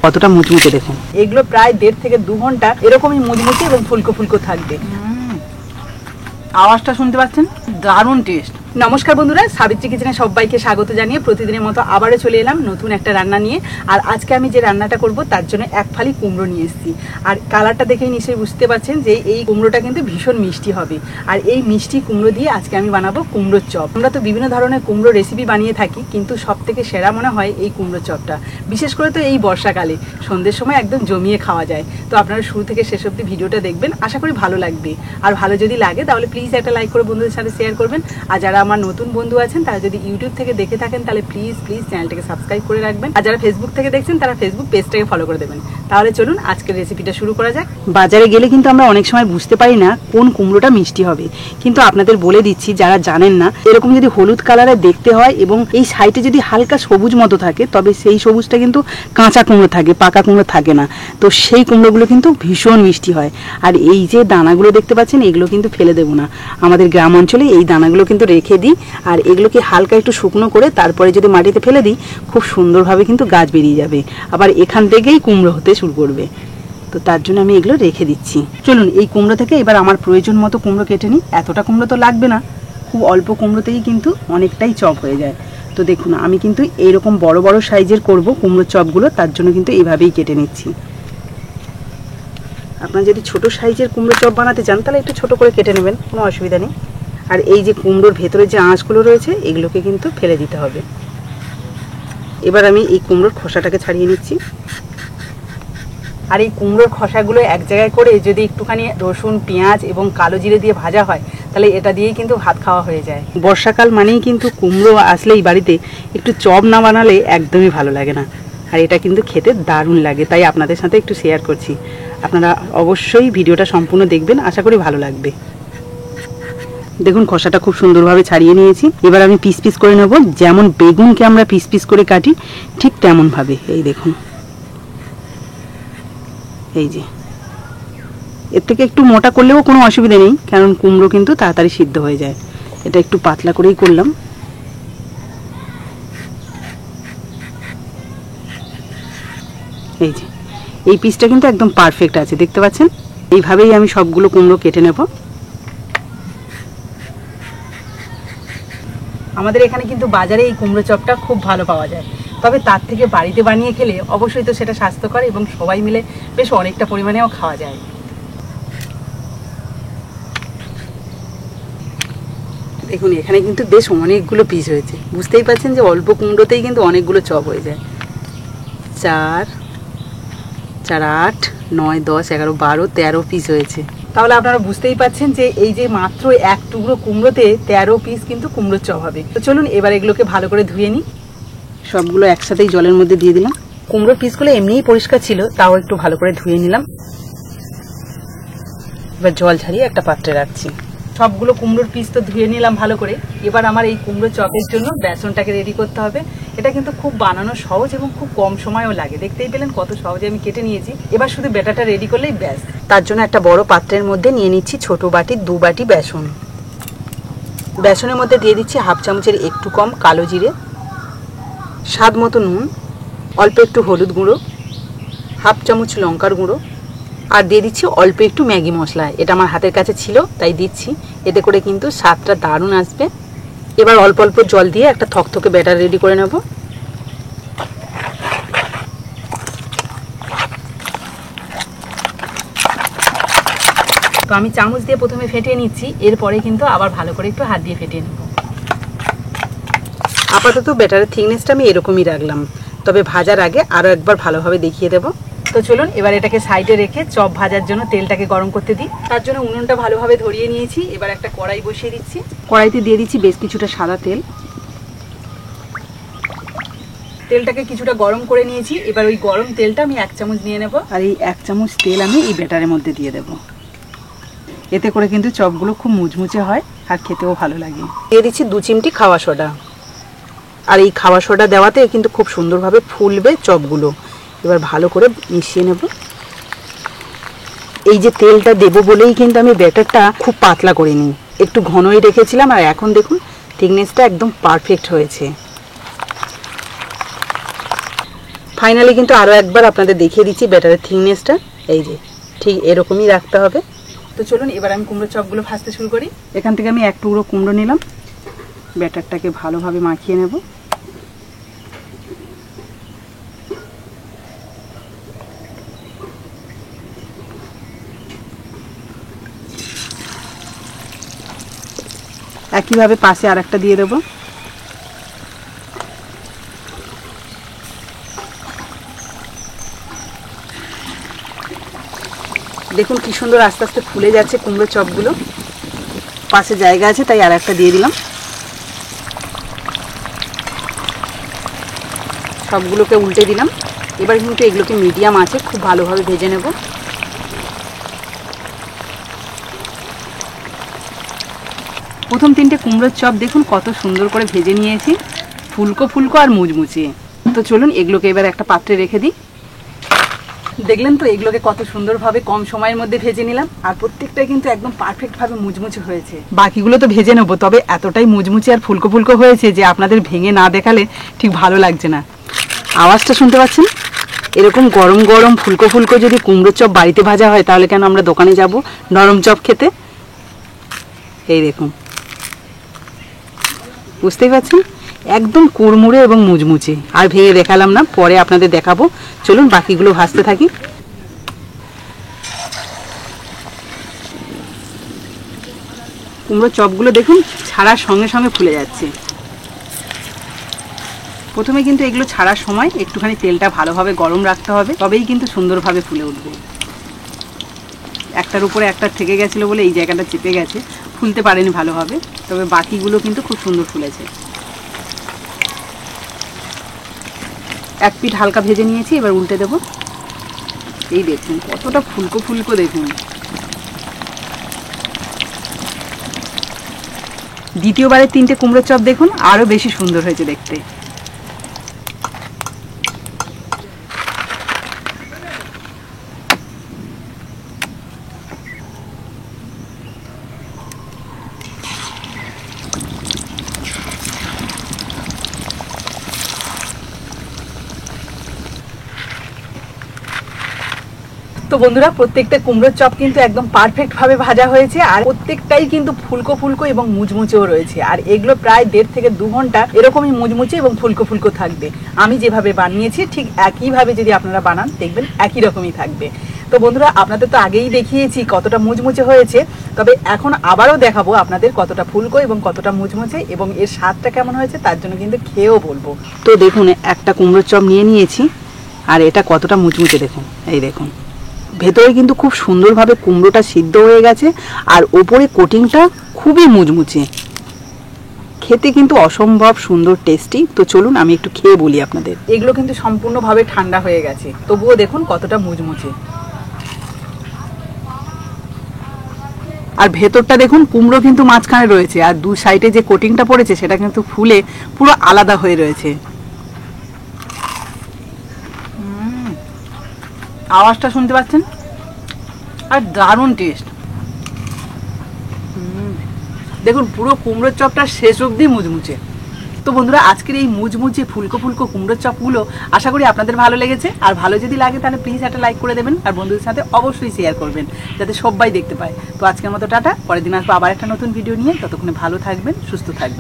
কতটা মুচমুচে দেখুন। এগুলো প্রায় 1.5 থেকে 2 ঘন্টা এরকমই মুচমুচে এবং ফুলকো ফুলকো থাকবে। আওয়াজটা শুনতে পাচ্ছেন, দারুণ টেস্ট। নমস্কার বন্ধুরা, সাবিত্রী কিচেনে সবাইকে স্বাগত জানিয়ে প্রতিদিনের মতো আবারও চলে এলাম নতুন একটা রান্না নিয়ে। আর আজকে আমি যে রান্নাটা করব তার জন্য 1 ফালি কুমড়ো নিয়ে এসেছি। আর কালারটা দেখেই নিশ্চয়ই বুঝতে পারছেন যে এই কুমড়োটা কিন্তু ভীষণ মিষ্টি হবে। আর এই মিষ্টি কুমড়ো দিয়ে আজকে আমি বানাবো কুমড়োর চপ। আমরা তো বিভিন্ন ধরনের কুমড়ো রেসিপি বানিয়ে থাকি, কিন্তু সব থেকে সেরা মনে হয় এই কুমড়োর চপটা। বিশেষ করে তো এই বর্ষাকালে সন্ধ্যের সময় একদম জমিয়ে খাওয়া যায়। তো আপনারা শুরু থেকে শেষ অবধি ভিডিওটা দেখবেন, আশা করি ভালো লাগবে। আর ভালো যদি লাগে তাহলে প্লিজ একটা লাইক করে বন্ধুদের সাথে শেয়ার করবেন। আর যারা আমার নতুন বন্ধু আছেন তারা যদি ইউটিউব থেকে দেখে থাকেন তাহলে প্লিজ চ্যানেলটাকে সাবস্ক্রাইব করে রাখবেন। আর যারা ফেসবুক থেকে দেখছেন তারা ফেসবুক পেজটাকে ফলো করে দেবেন। তাহলে চলুন আজকের রেসিপিটা শুরু করা যাক। বাজারে গেলে কিন্তু আমরা অনেক সময় বুঝতে পারি না কোন কুমড়োটা মিষ্টি হবে, কিন্তু আপনাদের বলে দিচ্ছি যারা জানেন না, এরকম যদি হলুদ কালারে দেখতে হয় এবং এই সাইডে যদি হালকা সবুজ মতো থাকে তবে সেই সবুজটা কিন্তু কাঁচা কুমড়ো থাকে, পাকা কুমড়ো থাকে না। তো সেই কুমড়োগুলো কিন্তু ভীষণ মিষ্টি হয়। আর এই যে দানাগুলো দেখতে পাচ্ছেন এগুলো কিন্তু ফেলে দেবো না। আমাদের গ্রাম অঞ্চলে এই দানাগুলো কিন্তু রেখে দিই, আর এগুলোকে হালকা একটু শুকনো করে তারপরে যদি মাটিতে ফেলে দিই খুব সুন্দরভাবে কিন্তু গাছ বেরিয়ে যাবে, আবার এখান থেকেই কুমড়ো হতে শুরু করবে। তো তার জন্য আমি এগুলো রেখে দিচ্ছি। চলুন এই কুমড়ো থেকে এবার আমার প্রয়োজন মতো কুমড়ো কেটে নিই। এতটা কুমড়ো তো লাগবে না, খুব অল্প কুমড়োতেই কিন্তু অনেকটাই চপ হয়ে যায়। তো দেখুন আমি কিন্তু এইরকম বড় বড় সাইজের করব কুমড়োর চপগুলো, তার জন্য কিন্তু এইভাবেই কেটে নিচ্ছি। আপনারা যদি ছোট সাইজের কুমড়ো চপ বানাতে চান তাহলে একটু ছোট করে কেটে নেবেন, কোনো অসুবিধা নেই। আর এই যে কুমড়োর ভেতরে যে আঁশগুলো রয়েছে এগুলোকে কিন্তু ফেলে দিতে হবে। এবার আমি এই কুমড়োর খোসাটাকে ছাড়িয়ে নিচ্ছি। আর এই কুমড়োর খোসাগুলো এক জায়গায় করে যদি একটুখানি রসুন, পেঁয়াজ এবং কালো জিরে দিয়ে ভাজা হয় তাহলে এটা দিয়েই কিন্তু ভাত খাওয়া হয়ে যায়। বর্ষাকাল মানেই কিন্তু কুমড়ো আসলেই বাড়িতে একটু চপ না বানালে একদমই ভালো লাগে না। আর এটা কিন্তু খেতে দারুণ লাগে, তাই আপনাদের সাথে একটু শেয়ার করছি। আপনারা অবশ্যই ভিডিওটা সম্পূর্ণ দেখবেন, আশা করি ভালো লাগবে। দেখুন খোসাটা খুব সুন্দরভাবে ছাড়িয়ে নিয়েছি। এবার আমি পিস পিস করে নেব, যেমন বেগুনকে আমরা পিস পিস করে কাটি ঠিক তেমন ভাবে। এই দেখুন, এই যে এর থেকে একটু মোটা করলেও কোনো অসুবিধা নেই, কারণ কুমড়ো কিন্তু তাড়াতাড়ি সিদ্ধ হয়ে যায়। এটা একটু পাতলা করেই করলাম। এই যে এই পিসটা কিন্তু একদম পারফেক্ট আছে, দেখতে পাচ্ছেন। এইভাবেই আমি সবগুলো কুমড়ো কেটে নেব। আমাদের এখানে কিন্তু বাজারে এই কুমড়ো চপটা খুব ভালো পাওয়া যায়, তবে তার থেকে বাড়িতে বানিয়ে খেলে অবশ্যই তো সেটা স্বাস্থ্যকর এবং সবাই মিলে বেশ অনেকটা পরিমাণেও খাওয়া যায়। দেখুন এখানে কিন্তু বেশ অনেকগুলো পিস হয়েছে, বুঝতেই পারছেন যে অল্প কুমড়োতেই কিন্তু অনেকগুলো চপ হয়ে যায়। 4, 4, 8, 9, 10, 11, 12, 13 পিস হয়েছে। তাহলে আপনারা বুঝতেই পাচ্ছেন যে এই যে মাত্র এক টুকরো কুমড়োতে 13 পিস কিন্তু কুমড়োর চপ হবে। তো চলুন এবার এগুলোকে ভালো করে ধুয়ে নিই। সবগুলো একসাথেই জলের মধ্যে দিয়ে দিলাম। কুমড়োর পিসগুলো এমনিই পরিষ্কার ছিল, তাও একটু ভালো করে ধুয়ে নিলাম। এবার জল ছাড়িয়ে একটা পাত্রে রাখছি। সবগুলো কুমড়োর পিস তো ধুয়ে নিলাম ভালো করে। এবার আমার এই কুমড়ো চপের জন্য বেসনটাকে রেডি করতে হবে। এটা কিন্তু খুব বানানো সহজ এবং খুব কম সময়ও লাগে। দেখতেই পেলেন কত সহজে আমি কেটে নিয়েছি। এবার শুধু ব্যাটারটা রেডি করলেই ব্যাস। তার জন্য একটা বড় পাত্রের মধ্যে নিয়ে নিচ্ছি ছোট বাটির 2 বাটি বেসন। বেসনের মধ্যে দিয়ে দিচ্ছি 1/2 চামচের একটু কম কালো জিরে, স্বাদ মতো নুন, অল্প একটু হলুদ গুঁড়ো, 1/2 চামচ লঙ্কার গুঁড়ো, আর দিয়ে দিচ্ছি অল্প একটু ম্যাগি মশলা। এটা আমার হাতের কাছে ছিল তাই দিচ্ছি, এতে করে কিন্তু স্বাদটা দারুণ আসবে। এবার অল্প অল্প জল দিয়ে একটা থকথকে ব্যাটার রেডি করে নেব। তো আমি চামচ দিয়ে প্রথমে ফেটিয়ে নিচ্ছি, এরপরে কিন্তু আবার ভালো করে একটু হাত দিয়ে ফেটিয়ে নেব। আপাতত ব্যাটারের থিকনেসটা আমি এরকমই রাখলাম, তবে ভাজার আগে আরও একবার ভালোভাবে দেখিয়ে দেবো। তো চলুন এবার এটাকে সাইডে রেখে চপ ভাজার জন্য তেলটাকে গরম করতে দিই। তার জন্য উনুনটা ভালোভাবে ধরিয়ে নিয়েছি। এবার একটা কড়াই বসিয়ে দিচ্ছি। কড়াইতে দিয়ে দিচ্ছি বেশ কিছুটা সাদা তেল। তেলটাকে কিছুটা গরম করে নিয়েছি। এবার ওই গরম তেলটা আমি 1 চামচ নিয়ে নেব, আর এই 1 চামচ তেল আমি এই ব্যাটারের মধ্যে দিয়ে দেব। এতে করে কিন্তু চপগুলো খুব মুচমুচে হয় আর খেতেও ভালো লাগে। দিয়ে দিচ্ছি 2 চিমটি খাওয়া সোডা। আর এই খাওয়া সোডা দেওয়াতে কিন্তু খুব সুন্দরভাবে ফুলবে চপগুলো। এবার ভালো করে মিশিয়ে নেব। এই যে তেলটা দেবো বলেই কিন্তু আমি ব্যাটারটা খুব পাতলা করে নিই, একটু ঘনই রেখেছিলাম। আর এখন দেখুন থিকনেসটা একদম পারফেক্ট হয়েছে। ফাইনালি কিন্তু আরও একবার আপনাদের দেখিয়ে দিচ্ছি ব্যাটারের থিকনেসটা। এই যে ঠিক এরকমই রাখতে হবে। তো চলুন এবার আমি কুমড়ো চপগুলো ভাজতে শুরু করি। এখান থেকে আমি এক টুকরো কুমড়ো নিলাম, ব্যাটারটাকে ভালোভাবে মাখিয়ে নেব। একইভাবে পাশে আর একটা দিয়ে দেবো। দেখুন কি সুন্দর আস্তে আস্তে ফুলে যাচ্ছে কুমড়ো চপগুলো। পাশে জায়গা আছে তাই আর একটা দিয়ে দিলাম। সবগুলোকে উল্টে দিলাম। এবার কিন্তু এগুলোকে মিডিয়াম আছে খুব ভালোভাবে ভেজে নেব। প্রথম তিনটে কুমড়োর চপ দেখুন কত সুন্দর করে ভেজে নিয়েছি, ফুলকো ফুলকো আর মুচমুচে। তো চলুন এগুলোকে এবার একটা পাত্রে রেখে দিই। দেখলেন তো এগুলোকে কত সুন্দরভাবে কম সময়ের মধ্যে ভেজে নিলাম, আর প্রত্যেকটাই কিন্তু একদম পারফেক্টভাবে মুচমুচে হয়েছে। বাকিগুলো তো ভেজে নেবো, তবে এতটাই মুচমুচে আর ফুলকো ফুলকো হয়েছে যে আপনাদের ভেঙে না দেখালে ঠিক ভালো লাগছে না। আওয়াজটা শুনতে পাচ্ছেন? এরকম গরম গরম ফুলকো ফুলকো যদি কুমড়োর চপ বাড়িতে ভাজা হয় তাহলে কেন আমরা দোকানে যাব নরম চপ খেতে? এই দেখুন, বুঝতেই পারছেন একদম কুড়মুড়ে এবং মুচমুচে। আর ভেঙে দেখালাম না, পরে আপনাদের দেখাবো। চলুন বাকিগুলো ভাজতে থাকি। কুমড়ো চপগুলো দেখুন ছাড়ার সঙ্গে সঙ্গে ফুলে যাচ্ছে। প্রথমে কিন্তু এগুলো ছাড়ার সময় একটুখানি তেলটা ভালোভাবে গরম রাখতে হবে, তবেই কিন্তু সুন্দরভাবে ফুলে উঠবে। একটার উপরে একটা থেকে গেছিলো বলে এই জায়গাটা চেপে গেছে, ফুলতে পারেনি ভালোভাবে, তবে বাকিগুলো কিন্তু খুব সুন্দর ফুলেছে। এক পিঠ হালকা ভেজে নিয়েছি, এবার উল্টে দেব। এই দেখুন কতটা ফুলকো ফুলকো দেখুন। দ্বিতীয়বারের তিনটে কুমড়োর চপ দেখুন আরও বেশি সুন্দর হয়েছে দেখতে। তো বন্ধুরা প্রত্যেকটা কুমড়োর চপ কিন্তু একদম পারফেক্ট ভাবে ভাজা হয়েছে, আর প্রত্যেকটাই কিন্তু ফুলকো ফুলকো এবং মুচমুচেও রয়েছে। আর এগুলো প্রায় 1.5 থেকে 2 ঘন্টা এরকমই মুচমুচে এবং ফুলকো ফুলকো থাকবে। আমি যেভাবে বানিয়েছি ঠিক একইভাবে যদি আপনারা বানান দেখবেন একই রকমই থাকবে। তো বন্ধুরা আপনাদের তো আগেই দেখিয়েছি কতটা মুচমুচে হয়েছে, তবে এখন আবারও দেখাবো আপনাদের কতটা ফুলকো এবং কতটা মুচমুচে, এবং এর স্বাদটা কেমন হয়েছে তার জন্য কিন্তু খেয়েও বলবো। তো দেখুন একটা কুমড়োর চপ নিয়ে নিয়েছি, আর এটা কতটা মুচমুচে দেখুন। এই দেখুন ভেতরে কিন্তু খুব সুন্দরভাবে কুমড়োটা সিদ্ধ হয়ে গেছে, আর ওপরে কোটিংটা খুবই মুচমুচে, খেতে কিন্তু অসম্ভব সুন্দর টেস্টি। তো চলুন আমি একটু খেয়ে বলি আপনাদের। এগুলো কিন্তু সম্পূর্ণভাবে ঠান্ডা হয়ে গেছে, তবুও দেখুন কতটা মুচমুচে। আর ভেতরটা দেখুন কুমড়ো কিন্তু মাঝখানে রয়েছে, আর দু সাইডে যে কোটিংটা পড়েছে সেটা কিন্তু ফুলে পুরো আলাদা হয়ে রয়েছে। আওয়াজটা শুনতে পাচ্ছেন? আর দারুণ টেস্ট। দেখুন পুরো কুমড়োর চপটা শেষ অবধি মুচমুচে। তো বন্ধুরা আজকের এই মুচমুচে ফুলকো ফুলকো কুমড়োর চপগুলো আশা করি আপনাদের ভালো লেগেছে। আর ভালো যদি লাগে তাহলে প্লিজ একটা লাইক করে দেবেন, আর বন্ধুদের সাথে অবশ্যই শেয়ার করবেন যাতে সবাই দেখতে পায়। তো আজকের মতো টাটা, পরের দিন আসবো আবার একটা নতুন ভিডিও নিয়ে। ততক্ষণে ভালো থাকবেন, সুস্থ থাকবেন।